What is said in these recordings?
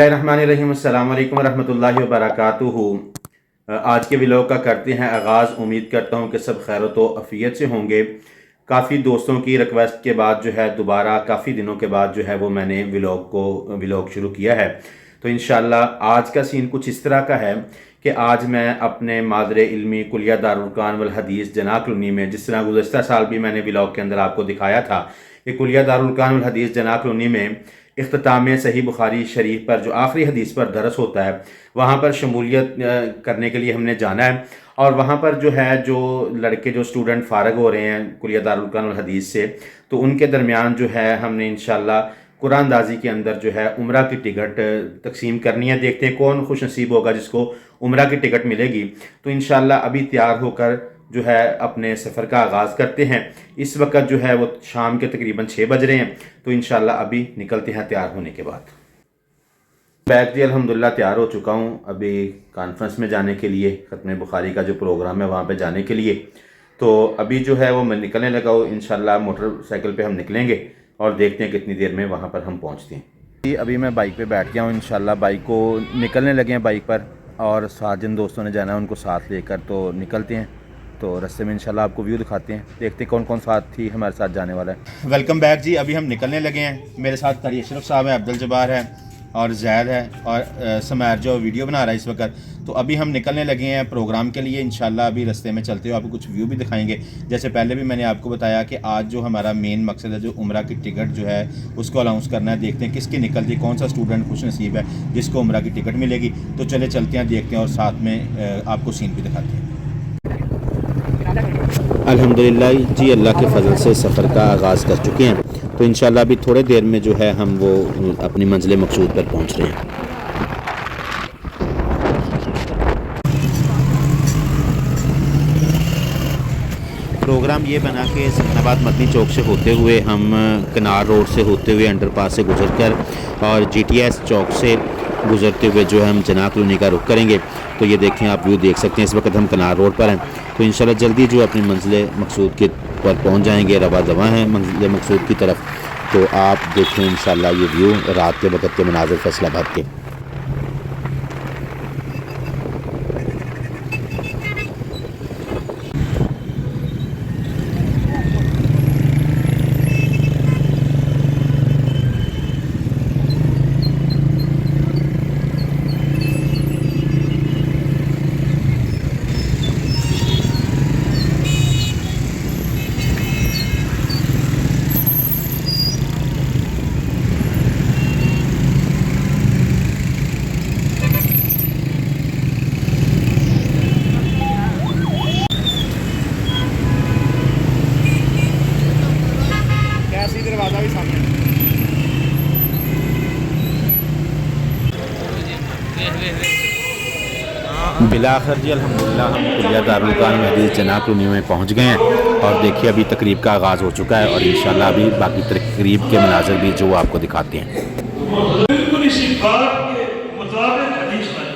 रहमानिर्रहीम। अस्सलाम वालेकुम रहमतुल्लाहि व बरकातुहू। आज के व्लॉग का करते हैं आगाज़। उम्मीद करता हूँ कि सब खैर व अफ़ियत से होंगे। काफ़ी दोस्तों की रिक्वेस्ट के बाद जो है दोबारा काफ़ी दिनों के बाद जो है वो मैंने व्लॉग शुरू किया है। तो इंशाअल्लाह आज का सीन कुछ इस तरह का है कि आज मैं अपने मादरे इल्मी कुलिया दारुल कुरान वल हदीस जना कॉलोनी में, जिस तरह गुज़श्ता साल भी मैंने व्लॉग के अंदर आपको दिखाया था कि कुलिया दारुल कुरान वल हदीस जना कॉलोनी में इख्तिताम सही बुखारी शरीफ पर जो आखिरी हदीस पर दरस होता है वहाँ पर शमूलियत करने के लिए हमने जाना है। और वहाँ पर जो है जो लड़के जो स्टूडेंट फ़ारग हो रहे हैं कुलिया दारुल कुरान वल हदीस से, तो उनके दरमियान जो है हमने इंशाअल्लाह कुरानदाजी के अंदर जो है उम्रा की टिकट तकसीम करनी है। देखते हैं कौन खुश नसीब होगा जिसको उम्रा की टिकट मिलेगी। तो इंशाअल्लाह अभी तैयार होकर जो है अपने सफ़र का आगाज़ करते हैं। इस वक्त जो है वो शाम के तकरीबन 6 बज रहे हैं। तो इंशाअल्लाह अभी निकलते हैं तैयार होने के बाद। बैग जी अल्हम्दुलिल्लाह तैयार हो चुका हूँ अभी कॉन्फ्रेंस में जाने के लिए, ख़त्म बुखारी का जो प्रोग्राम है वहाँ पे जाने के लिए। तो अभी जो है वो मैं निकलने लगा हूँ। इंशाअल्लाह मोटरसाइकिल पे हम निकलेंगे और देखते हैं कितनी देर में वहाँ पर हम पहुँचते हैं। अभी मैं बाइक पे बैठ गया हूँ। इंशाअल्लाह बाइक को निकलने लगे हैं बाइक पर, और साथ जिन दोस्तों ने जाना है उनको साथ लेकर तो निकलते हैं। तो रास्ते में इंशाल्लाह आपको व्यू दिखाते हैं, देखते हैं कौन कौन साथी हमारे साथ जाने वाला है। वेलकम बैक जी। अभी हम निकलने लगे हैं। मेरे साथ कारी अशरफ साहब है, अब्दुल जब्बार है और जैद है और समैर जो वीडियो बना रहा है इस वक्त। तो अभी हम निकलने लगे हैं प्रोग्राम के लिए। इंशाल्लाह अभी रास्ते में चलते हुए आपको कुछ व्यू भी दिखाएंगे। जैसे पहले भी मैंने आपको बताया कि आज जो हमारा मेन मकसद है जो उम्रा की टिकट जो है उसको अनाउंस करना है। देखते हैं किसकी निकलती, कौन सा स्टूडेंट खुश नसीब है जिसको उम्रा की टिकट मिलेगी। तो चले चलते हैं, देखते हैं और साथ में आपको सीन भी दिखाते हैं। अल्हम्दुलिल्लाह जी, अल्लाह के फ़ज़ल से सफ़र का आगाज़ कर चुके हैं। तो इंशाल्लाह अभी थोड़े देर में जो है हम वो अपनी मंजिल मकसूद पर पहुंच रहे हैं। प्रोग्राम ये बना कि सिकंदराबाद मदनी चौक से होते हुए हम कनार रोड से होते हुए अंडरपास से गुजरकर और GTS चौक से गुजरते हुए जो है हम जना कॉलोनी का रुख करेंगे। तो ये देखें, आप व्यू देख सकते हैं। इस वक्त हम कनार रोड पर हैं। तो इंशाल्लाह जल्दी जो अपनी मंजिल मकसूद के पर पहुंच जाएंगे, रवा दवा हैं मंजिल मकसूद की तरफ। तो आप देखें इंशाल्लाह ये व्यू रात के वक्त के मनाज़िर फैसलाबाद के। दरवाज़ा भी सामने। बिलाखिर जी अल्हम्दुलिल्लाह हम कुलिया दारुल कुरान वल हदीस जना कॉलोनी में पहुंच गए हैं। और देखिए अभी तकरीब का आगाज़ हो चुका है और इंशाल्लाह अभी बाकी तकरीब के मनाज़िर भी जो आपको दिखाते हैं। बिल्कुल इसी बात के मुताबिक हदीस है।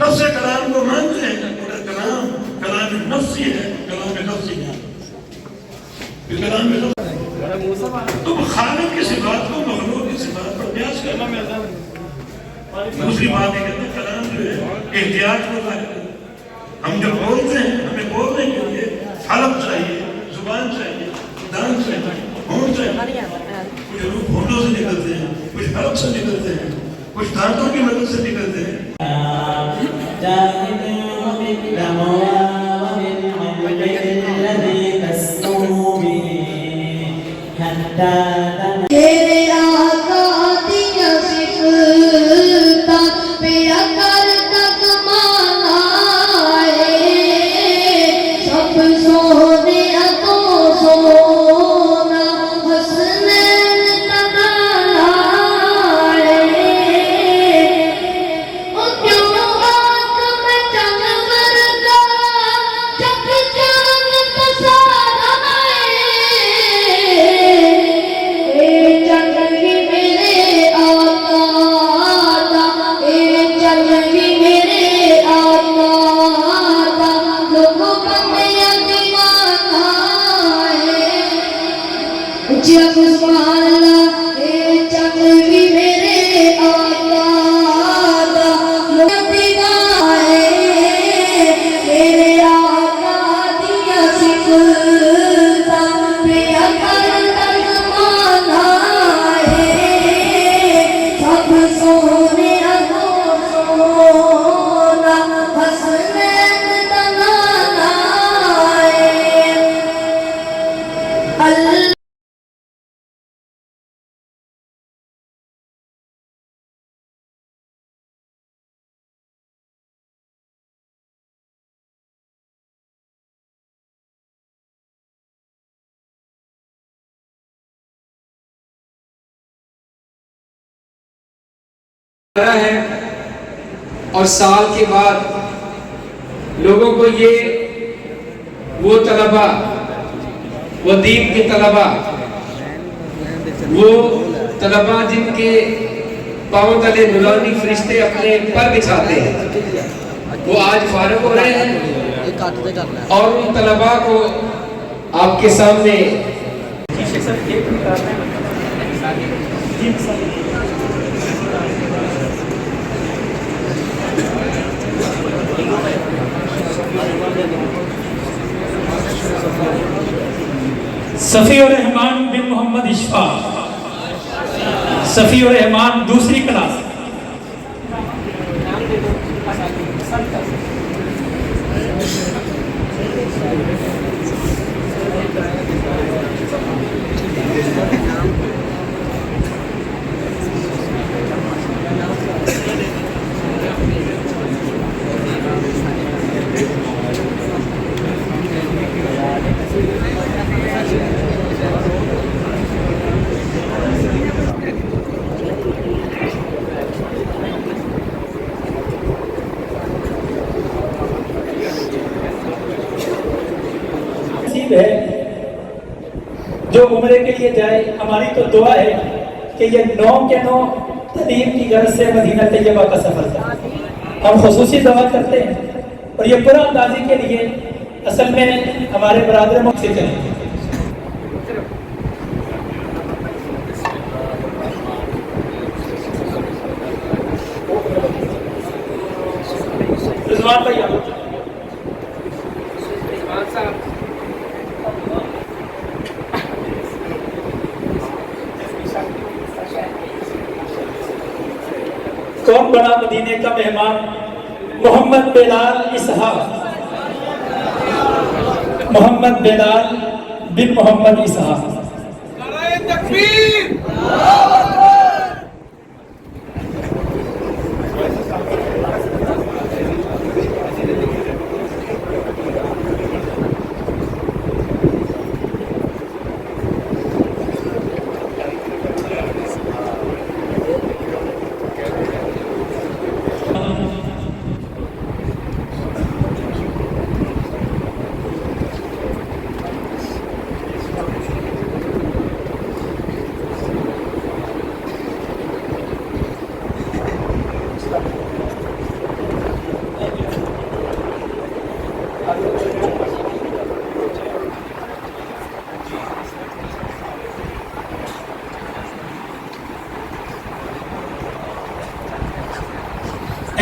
नफ्स कलाम को मानते हैं, कलाम कलाम नफ्सी है, कलाम नफ्सी है, कलाम तुम खालिक की सिफात को मखलूक की सिफात पर कयास करना में दूसरी बात ये कहते हैं कलाम जो है एहतियात को हम जब बोलते हैं हमें बोलने के लिए हलफ चाहिए, जुबान चाहिए, दान चाहिए, होंठ चाहिए। कुछ रूह होंठों से निकलते हैं, कुछ हलफ से निकलते हैं, कुछ दांतों की मदद से निकलते हैं। क्यों आँख में रहा है और साल के बाद लोगों को ये वो तलबा, वो दीन के तलबा, वो तलबा जिनके पाँव तले नूरानी फरिश्ते अपने पर बिछाते हैं, वो आज फारिग हो रहे हैं और उन तलबा को आपके सामने सफ़ीउर रहमान बिन मोहम्मद इशफा, सफ़ीउर रहमान दूसरी क्लास। है जो उम्रे के लिए जाए, हमारी तो दुआ है कि ये 9 के 9 तदीम की गर्ज से मदीना तैयबा का सफर था। हम खुसूसी दुआ करते हैं और ये पूरा अंदाजी के लिए असल में हमारे बरादर मुख्य करें। रिजवान भाई कौन बड़ा मदीने का मेहमान, मोहम्मद बेलाल इसहाक, मोहम्मद बेलाल बिन मोहम्मद इसहाक। नारे तकबीर।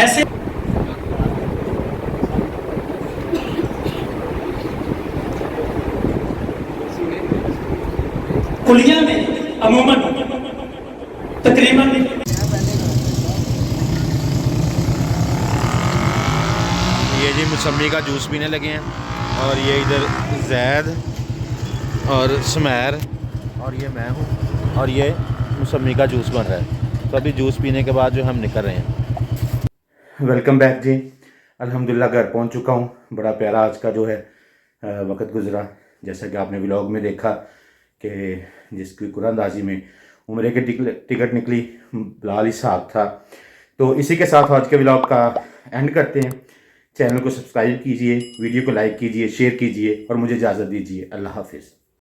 ऐसे कुलिया में अमूमन तकरीबन ये जी मौसमी का जूस पीने लगे हैं और ये इधर जैद और सुमैर और ये मैं हूँ और ये मौसमी का जूस बन रहा है। तो अभी जूस पीने के बाद जो हम निकल रहे हैं। वेलकम बैक जी। अल्हम्दुलिल्लाह घर पहुँच चुका हूँ। बड़ा प्यारा आज का जो है वक्त गुज़रा। जैसा कि आपने व्लॉग में देखा कि जिसकी कुरानदाजी में उम्रे की टिकट निकली, बिलाल इसहाक था। तो इसी के साथ आज के व्लॉग का एंड करते हैं। चैनल को सब्सक्राइब कीजिए, वीडियो को लाइक कीजिए, शेयर कीजिए और मुझे इजाज़त दीजिए। अल्लाह हाफिज़।